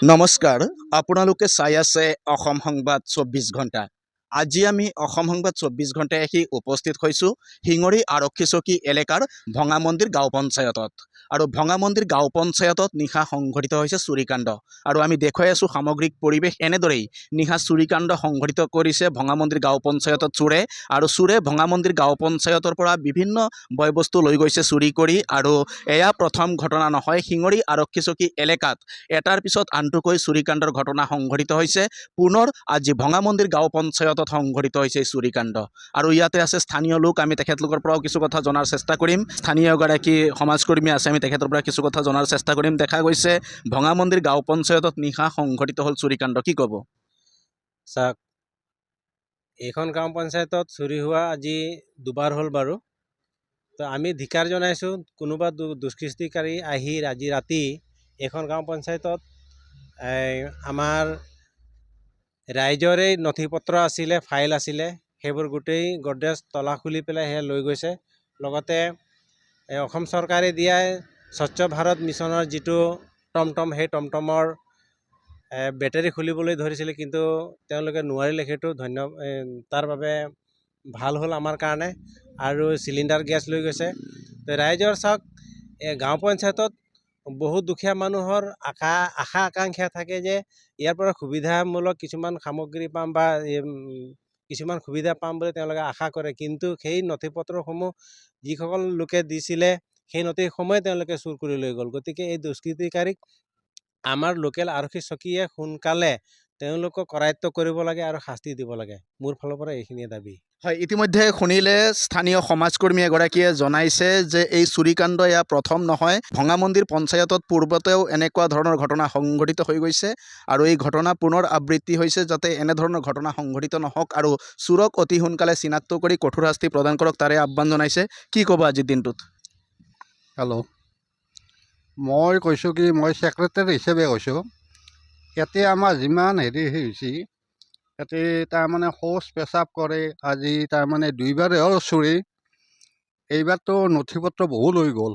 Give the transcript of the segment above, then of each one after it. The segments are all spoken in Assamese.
নমস্কাৰ আপোনালোকে চাই আছে অসম সংবাদ ২৪ ঘণ্টা। আজি আমি অসম সংবাদ ২৪ ঘণ্টাই আহি উপস্থিত হৈছোঁ শিঙৰি আৰক্ষী চকী এলেকাৰ ভঙামন্দিৰ গাঁও পঞ্চায়তত। আৰু ভঙামন্দিৰ গাঁও পঞ্চায়তত নিশা সংঘটিত হৈছে চুৰিকাণ্ড। আৰু আমি দেখুৱাই আছোঁ সামগ্ৰিক পৰিৱেশ এনেদৰেই নিশা চুৰিকাণ্ড সংঘটিত কৰিছে ভঙামন্দিৰ গাঁও পঞ্চায়তত চোৰে। আৰু চোৰে ভঙামন্দিৰ গাঁও পঞ্চায়তৰ পৰা বিভিন্ন বয় বস্তু লৈ গৈছে চুৰি কৰি। আৰু এয়া প্ৰথম ঘটনা নহয়, শিঙৰি আৰক্ষী চকী এলেকাত এটাৰ পিছত আনটোকৈ চুৰিকাণ্ডৰ ঘটনা সংঘটিত হৈছে। পুনৰ আজি ভঙামন্দিৰ গাঁও পঞ্চায়তত সংঘটিত হৈছে এই চুৰিকাণ্ড। আৰু ইয়াতে আছে স্থানীয় লোক, আমি তেখেতলোকৰ পৰাও কিছু কথা জনাৰ চেষ্টা কৰিম। স্থানীয় এগৰাকী সমাজকৰ্মী আছে, আমি তেখেতৰ পৰা কিছু কথা জনাৰ চেষ্টা কৰিম। দেখা গৈছে ভঙামন্দিৰ গাঁও পঞ্চায়তত নিশা সংঘটিত হ'ল চুৰিকাণ্ড, কি ক'ব? চাওক, এইখন গাঁও পঞ্চায়তত চুৰি হোৱা আজি দুবাৰ হ'ল বাৰু। তো আমি ধিকাৰ জনাইছোঁ কোনোবা দুষ্কৃতিকাৰী আহি আজি ৰাতি এইখন গাঁও পঞ্চায়তত আমাৰ ৰাইজৰে নথি পত্ৰ আছিলে, ফাইল আছিলে, সেইবোৰ গোটেই গডৰেজ তলা খুলি পেলাই সেয়া লৈ গৈছে। লগতে অসম চৰকাৰে দিয়া স্বচ্ছ ভাৰত মিছনৰ যিটো টমটম, সেই টমটমৰ বেটেৰী খুলিবলৈ ধৰিছিলে, কিন্তু তেওঁলোকে নোৱাৰিলে। সেইটো তাৰ বাবে ভাল হ'ল আমাৰ কাৰণে। আৰু চিলিণ্ডাৰ গেছ লৈ গৈছে। তো ৰাইজৰ চাওক, গাঁও পঞ্চায়তত বহুত দুখীয়া মানুহৰ আশা আকাংক্ষা থাকে যে ইয়াৰ পৰা সুবিধামূলক কিছুমান সামগ্ৰী পাম বা কিছুমান সুবিধা পাম বুলি তেওঁলোকে আশা কৰে। কিন্তু সেই নথি পত্ৰসমূহ যিসকল লোকে দিছিলে সেই নথিসমূহে তেওঁলোকে চুৰ কৰি লৈ গ'ল। গতিকে এই দুষ্কৃতিকাৰীক আমাৰ লোকেল আৰক্ষী চকীয়ে সোনকালে তেওঁলোকক কৰায়ত্ব কৰিব লাগে আৰু শাস্তি দিব লাগে। মোৰ ফালৰ পৰা এইখিনিয়ে দাবী। হয়, ইতিমধ্যে শুনিলে স্থানীয় সমাজকৰ্মী এগৰাকীয়ে জনাইছে যে এই চুৰিকাণ্ড এয়া প্ৰথম নহয়। ভঙামন্দিৰ পঞ্চায়তত পূৰ্বতেও এনেকুৱা ধৰণৰ ঘটনা সংঘটিত হৈ গৈছে। আৰু এই ঘটনা পুনৰ আবৃত্তি হৈছে, যাতে এনেধৰণৰ ঘটনা সংঘটিত নহওক আৰু চোৰক অতি সোনকালে চিনাক্ত কৰি কঠোৰ শাস্তি প্ৰদান কৰক, তাৰে আহ্বান জনাইছে। কি ক'ব আজিৰ দিনটোত? হেল্ল', মই কৈছোঁ কি, মই ছেক্ৰেটাৰী হিচাপে কৈছোঁ, ইয়াতে আমাৰ যিমান হৈছে ইয়াতে তাৰমানে শৌচ পেচাব কৰে। আজি তাৰমানে দুইবাৰে হ'ল চুৰি। এইবাৰতো নথি পত্ৰ বহু লৈ গ'ল।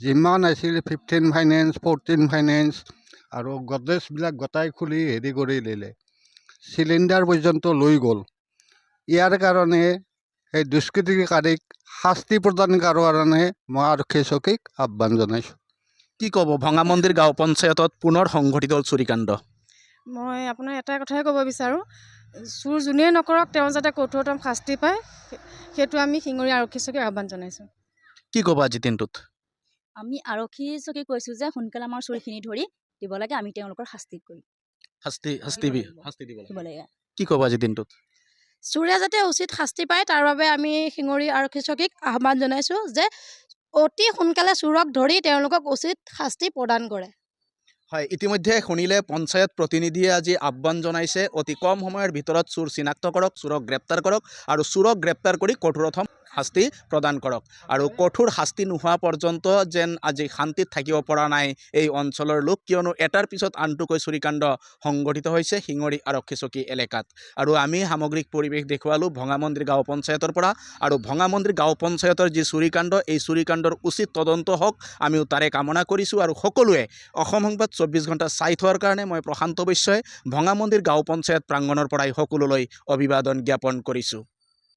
যিমান আছিল 15 ফাইনেন্স, 14 ফাইনেন্স আৰু গডৰেজবিলাক গোটাই খুলি কৰি দিলে। চিলিণ্ডাৰ পৰ্যন্ত লৈ গ'ল। ইয়াৰ কাৰণে এই দুষ্কৃতিকাৰীক শাস্তি প্ৰদান কৰাৰ কাৰণে মই আৰক্ষী চকীক আহ্বান জনাইছোঁ। কি ক'ব, ভঙামন্দিৰ গাঁও পঞ্চায়তত পুনৰ সংঘটিত হ'ল চুৰিকাণ্ড? মই আপোনাৰ এটাই কথাই ক'ব বিচাৰোঁ, চুৰ যোনেই নকৰক তেওঁ যাতে কঠোৰতম শাস্তি পায়, সেইটো আমি শিঙৰি আৰক্ষী চকীক আহ্বান জনাইছোঁ। কি ক'ব আজিৰ দিনটোত? আমি আৰক্ষী চকীক কৈছোঁ যে সোনকালে আমাৰ চুৰিখিনি ধৰি দিব লাগে, আমি তেওঁলোকৰ শাস্তি কৰিম, শাস্তি দিব লাগে। কি ক'ব আজিৰ দিনটোত? চোৰে যাতে উচিত শাস্তি পায় তাৰ বাবে আমি শিঙৰি আৰক্ষী চকীক আহ্বান জনাইছোঁ যে অতি সোনকালে চোৰক ধৰি তেওঁলোকক উচিত শাস্তি প্ৰদান কৰে। হয়, ইতিমধ্যে শুনিলে পঞ্চায়ত প্ৰতিনিধিয়ে আজি আহ্বান জনাইছে, অতি কম সময়ৰ ভিতৰত চোৰ চিনাক্ত কৰক, চোৰক গ্ৰেপ্তাৰ কৰক আৰু চোৰক গ্ৰেপ্তাৰ কৰি কঠোৰতম শাস্তি প্ৰদান কৰক। আৰু কঠোৰ শাস্তি নোহোৱা পৰ্যন্ত যেন আজি শান্তিত থাকিব পৰা নাই এই অঞ্চলৰ লোক, কিয়নো এটাৰ পিছত আনটোকৈ চুৰিকাণ্ড সংঘটিত হৈছে শিঙৰি আৰক্ষী চকী এলেকাত। আৰু আমি সামগ্ৰিক পৰিৱেশ দেখুৱালোঁ ভঙামন্দিৰ গাঁও পঞ্চায়তৰ পৰা। আৰু ভঙামন্দিৰ গাঁও পঞ্চায়তৰ যি চুৰিকাণ্ড, এই চুৰিকাণ্ডৰ উচিত তদন্ত হওক, আমিও তাৰে কামনা কৰিছোঁ। আৰু সকলোৱে অসম সংবাদ ২৪ ঘণ্টা চাই থোৱাৰ কাৰণে মই প্ৰশান্ত বৈশ্যই ভঙামন্দিৰ গাঁও পঞ্চায়ত প্ৰাংগণৰ পৰাই সকলোলৈ অভিবাদন জ্ঞাপন কৰিছোঁ।